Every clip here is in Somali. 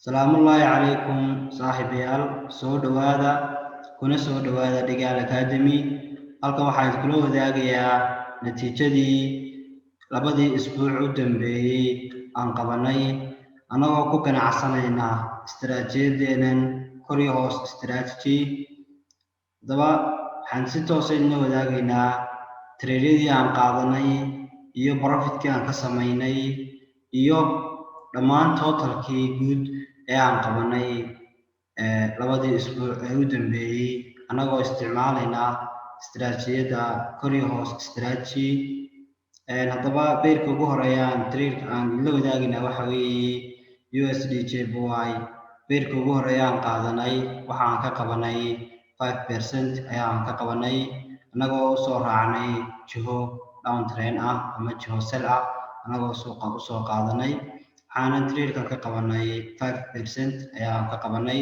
Salaamullaahi calaykum saaxiibayaal soo dhowaada kuna soo dhowaada Dhigaal Academy. Halkan waxaan iskula wadaagayaa natiijadii labadii isbuuc u dambeeyay aan qabanay anagoo ku ganacsanayna istiraatiijiyadeenan kor iyo hoos strategy. Haddaba waxaan si toos ah idin wadaagaynaa trade-yadii aan qaadanay iyo profitkii aan ka samaynay iyo dhammaan totalkii guud ee aan qabanay labadii isbuuc ee u dambeeyay anagoo isticmaalayna istiraatiijiyada kor iyo hoos strategy. Haddaba beerka ugu horeeya trade aan la wadaagayna waxa weeye USD JPY. beerka ugu horeeya aan qaadanay waxaan ka qabanay 5% ayaan ka qabanay anagoo soo raacnay jiho downtrend ah ama jiho sell ah anagoo suuqa u soo qaadanay waxaan trade-ka ka qabanay 5% ayaan ka qabanay.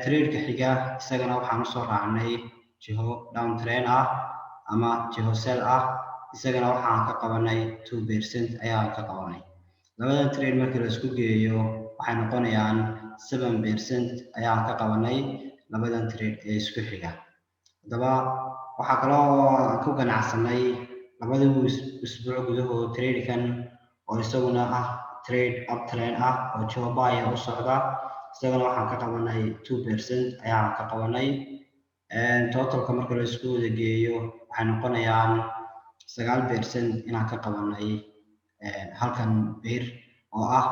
Trade-ka xiga isagana waxaan soo raacnay jiho downtrend ah ama jiho sell ah isagana waxaan ka qabanay 2% ayaan ka qabanay. Labada trade markii la isku geeyo waxay noqonayaan 7% ayaan ka qabanay labadan trade ee isku xiga. Haddaba waxa kale oo aan ku ganacsanay labadii isbuuc gudahood trade-kan oo isaguna ah trade uptrend ah oo jiho buy u socda isagana waxaan ka qabanay 2% ayaan ka qabanay. Totalka marka la isku wada geeyo waxay noqonayaan 9% inaan ka qabanay halkan beer oo ah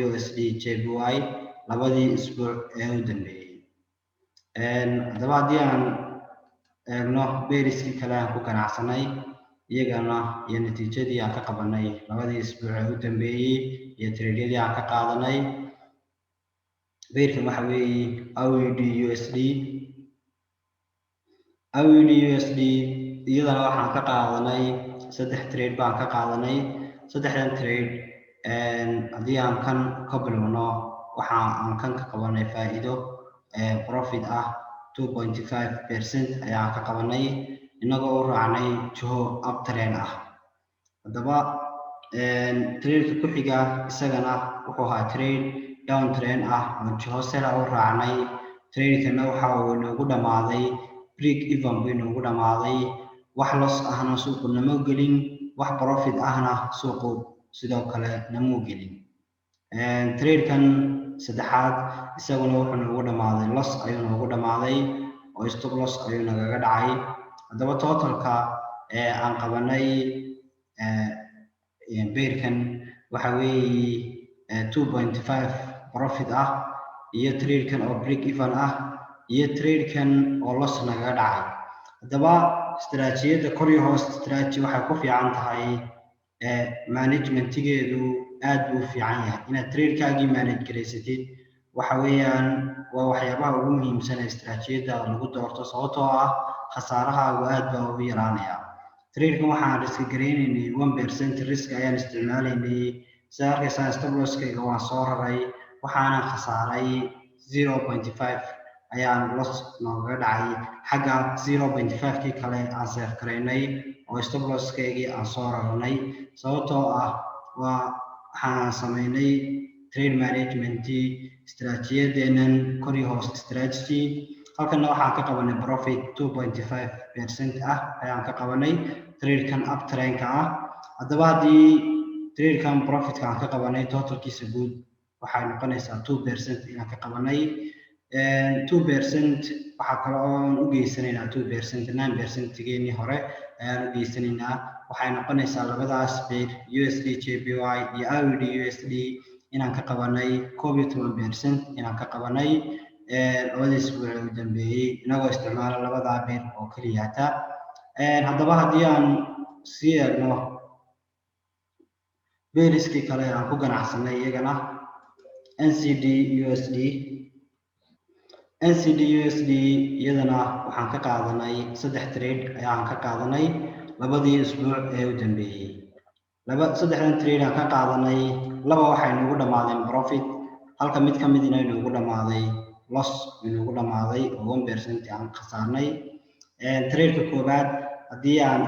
USD JPY labadii isbuuc ee u dambeeyay. Haddaba haddii aan eegno beeriskii kale aan ku ganacsanay iyagana iyo natiijadii aan ka qabanay labadii isbuuc ee u dambeeyay iyo trade-yadii aan ka qaadanay. beerkan waxa weeye AUD USD iyadana waxaan ka qaadanay 3 trade baan ka qaadanay. Saddexdan trade haddii aan kan ka bilowno waxa aan kan ka qabanay faa'iido profit ah 2.5% ayaan ka qabanay inagoo u raacnay jiho uptrend ah. Haddaba trade-ka ku xiga isagana wuxuu ahaa trade downtrend ah oo jiho sell u raacnay. Trade-kana waxa uu inoogu dhamaaday break even buu inoogu dhamaaday. Wax loss ahna suuqu nama gelin, wax profit ahna suuqu sidoo kale nama gelin. Trade-kan saddexaad isaguna wuxuu noogu dhamaaday loss ayuu noogu dhamaaday oo stop loss ayuu nagaga dhacay. Haddaba totalka aan qabanay beerkan waxa weeye 2.5 profit ah iyo trade-kan oo break even ah iyo trade-kan oo loss nagaga dhacay. Haddaba istiraatiijiyada kor iyo hoos strategy waxay ku fiican tahay managementigeedu aad buu u fiican yahay inaad trade-kaagii manage garaysatid waxa weeyaan waa waxyaabaha ugu muhiimsan ee istiraatiijiyada lagu doorto sababtoo ah khasaarahaagu aad baa ugu yaraanaya. Trade-kan waxaan risk gareynaynay 1% risk ayaan isticmaalaynay. Sida arkaysaan stop loss-kayga waan soo raray waxaana khasaaray 0.5 ayaan loss nooga dhacay xagga 0.5kii kale aan save garaynay oo stop loss-kaygii aan soo raranay sababtoo ah waxaan samaynay trade management istiraatiijiyadeenan kor iyo hoos strategy. Halkana waxaan ka qabanay profit 2.5% ah ayaan ka qabanay trade-kan uptrend-ka ah. Haddaba haddii trade-kan profit-ka aan ka qabanay totalkiisa guud waxay noqonaysaa 2% inaan ka qabanay. 2% waxa kale oo aan u geysanaynaa 2% 9%-geenii hore ayaan u geysanaynaa. waxay noqonaysaa labadaas beer USD JPY iyo AUD USD inaan ka qabanay 11% inaan ka qabanay labadii isbuuc u dambeeyay inagoo isticmaala labadaa beer oo kaliya hata. Haddaba haddii aan sii eegno beeriskii kale aan ku ganacsanay iyagana NCD USD iyadana waxaan ka qaadanay 3 trade ayaan ka qaadanay labadii isbuuc ee u dambeeyay. Saddexdan trade aan ka qaadanay laba waxay noogu dhamaadeen profit halka mid ka mid inay noogu dhamaaday loss noogu dhamaaday oo 1% aan khasaarnay. Trade-ka koobaad haddii aan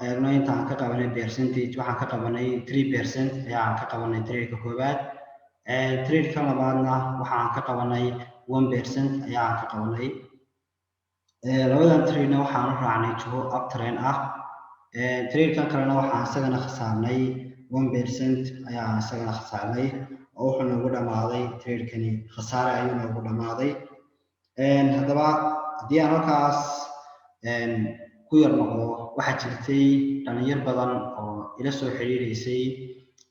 eegno intaan ka qabanay percentage waxaan ka qabanay 3% ayaan ka qabanay trade-ka koobaad. trade kan labaadna waxaan ka qabanay 1% ayaan ka qabanay labadan trade-na waxaan u raacnay jiho uptrend ah trade kan kalena waxaan isagana khasaarnay 1% ayaan isagana khasaarnay oo wuxuu noogu dhamaaday trade kani khasaare ayuu noogu dhamaaday haddaba haddii aan halkaas ku yar noqdo waxaa jirtay dhalinyar badan oo ila soo xiriireysay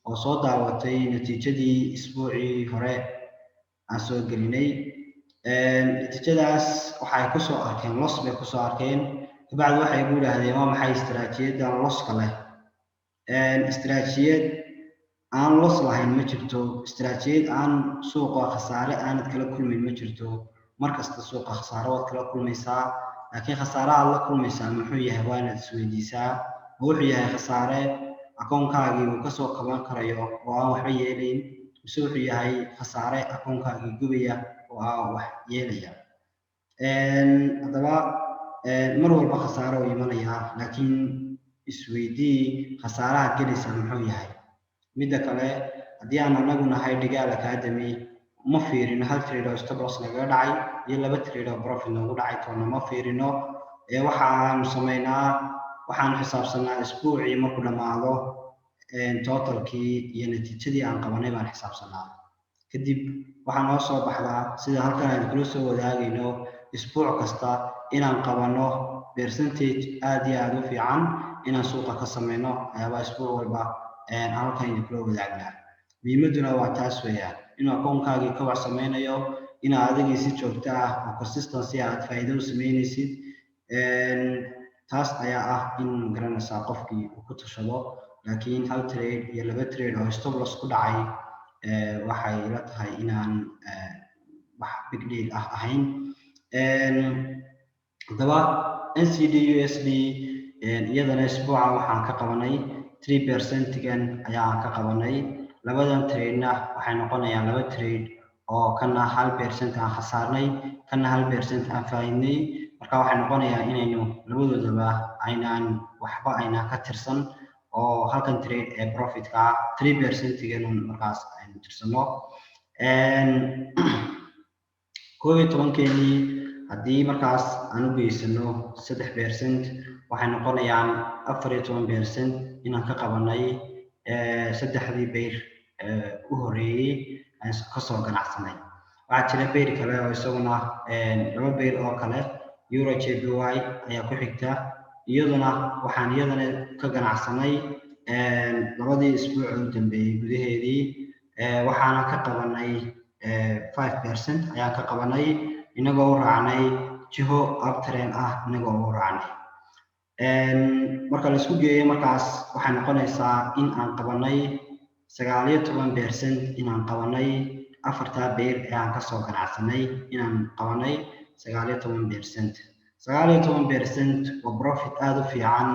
oo soo daawatay natiijadii isbuucii hore aan soo gelinay natiijadaas waxay ku soo arkeen loss bay ku soo arkeen kabacdi waxay igu yidhaahdeen waa maxay istiraatiijiyadan losska leh istiraatiijiyad aan loss lahayn ma jirto istiraatiijiyad aan suuqa khasaare aanad kala kulmayn ma jirto markasta suuqa khasaare waad kala kulmaysaa laakiin khasaaraha la kulmaysaa muxuu yahay waa inaad isweydiisaa wuxuu yahay khasaare akoonkaagii uu kasoo kaban karayo oo aan waxba yeelayn mise wuxuu yahay khasaare akoonkaagii gubaya oo aan wax yeelaya haddaba mar walba khasaare oo imanaya laakiin isweydii khasaaraha gelaysa muxuu yahay midda kale haddii aan anagu nahay Dhigaal Academy ma fiirino hal trade oo stop loss naga dhacay iyo laba trade oo profit nagu dhacay toona ma fiirino waxaan sameynaa waxaan xisaabsanaa isbuucii markuu dhamaado totalkii iyo natiijadii aan qabanay baan xisaabsanaa kadib waxaan noo soo baxdaa sida halkan aan kula soo wadaagayno isbuuc kasta inaan qabano percentage aad iyo aad u fiican inaan suuqa ka sameyno ayaaba isbuuc walba halkan kula wadaagnaa muhiimaduna waa taas weeyaan inuu akoonkaagii ka wax sameynayo inaad adigii si joogto ah oo consistency aad faa'iido u sameynaysid taas ayaa ah in garanaysaa qofkii uu ku tashado laakiin hal trade iyo laba trade oo stop loss ku dhacay waxay ila tahay inaan wax big deal ah ahayn haddaba NCD USD iyadana isbuuca waxaan ka qabanay 3% gan ayaan ka qabanay labadan trade-na waxay noqonayaan laba trade oo kana 1% aan khasaarnay kana 1% aan faa'iidnay marka waxay noqonayaan inaynu labadoodaba aynaan waxba aynaan ka tirsan oo halkan trade ee profit-ka 3% gan markaas aynu tirsano 11-keenii haddii markaas aan u geysano 3% waxay noqonayaan 14% inaan ka qabanay saddexdii bayr u horeeyay aan kasoo ganacsanay waxaa jira bayr kale oo isaguna laba bayr oo kale euro JPY ayaa ku xigta iyaduna waxaan iyadana ka ganacsanay labadii isbuuc u dambeeyay gudaheedii waxaana ka qabanay 5% ayaan ka qabanay inagoo u raacnay jiho uptrend ah inagoo u raacnay marka la isku geeyo markaas waxay noqonaysaa in aan qabanay 19% inaan qabanay afarta bayr ee aan kasoo ganacsanay inaan qabanay 19% 19% waa profit aad u fiican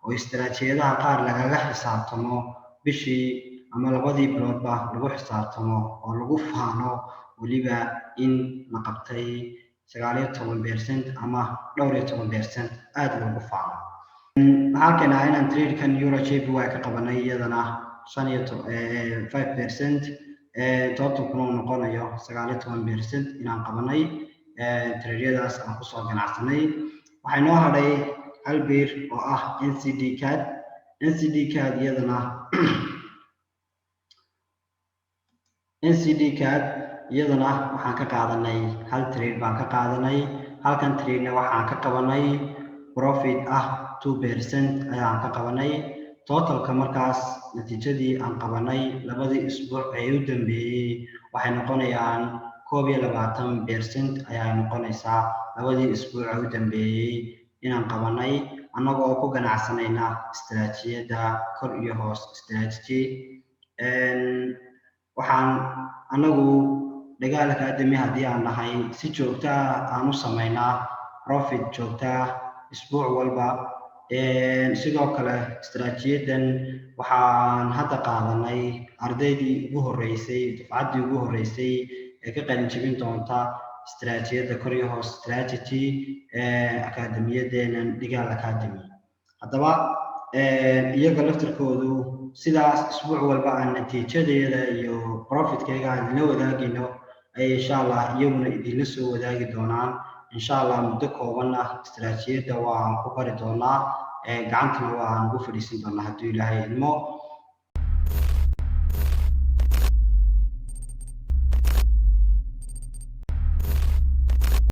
oo istiraatiijiyadaha qaar lagaga xisaabtamo bishii ama labadii biloodba lagu xisaabtamo oo lagu faano waliba in la qabtay 19% ama 12% aad loogu faano waxaan keenaa inaan trade kan euro JPY ka qabanay iyadana 5% totalkuna uu noqonayo 19% inaan qabanay trade-yadaas aan kusoo ganacsanay waxay noo hadhay hal bayr oo ah NCD CAD iyadana NCD CAD iyadana waxaan ka qaadanay hal trade baan ka qaadanay halkan trade-na waxaan ka qabanay profit ah 2% ayaan ka qabanay totalka markaas natiijadii aan qabanay labadii isbuuc ee u dambeeyay waxay noqonayaan 21% ayaa noqonaysaa labadii isbuuc ee u dambeeyay inaan qabanay annagoo ku ganacsanayna istiraatiijiyada kor iyo hoos strategy waxaan anagu Dhigaal Academy haddii aan nahay si joogto ah aan u sameynaa profit joogto ah isbuuc walba sidoo kale istiraatiijiyadan waxaan hadda qaadanay ardaydii ugu horeysay dufcaddii ugu horeysay ee ka qalin jebin doonta istiraatiijiyada kor iyo hoos strategy akademiyadeena Dhigaal Academy haddaba iyaga laftirkoodu sidaas isbuuc walba aan natiijadeeda iyo profitkeyga aan idinla wadaagayno ay insha allah iyaguna idinla soo wadaagi doonaan insha allah muddo kooban ah istiraatiijiyadda waan ku bari doonaa gacantana waan ugu fadhiisin doonaa hadduu ilaahay idmo